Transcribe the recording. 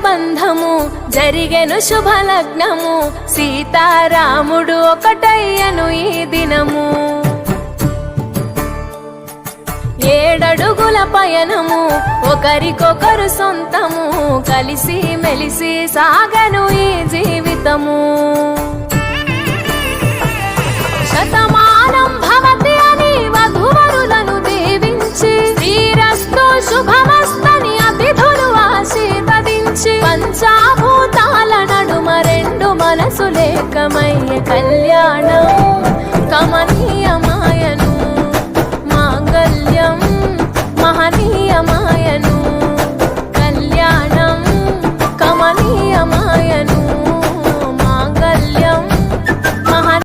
బంధము జరిగెను శుభలగ్నము సీతారాముడు ఒకటయ్యను ఈ దినము 7 అడుగుల పయనము ఒకరికొకరు సొంతము కలిసి మెలిసి సాగను ఈ జీవితము శతమానం భవతి అని వధువరులను దీవించి శ్రీరస్తు శుభమస్తని అతిథులు ఆశీర్వదించి పంచాభూతాల నడుమ 2 మనసులేకమయ్యే కళ్యాణం కమన్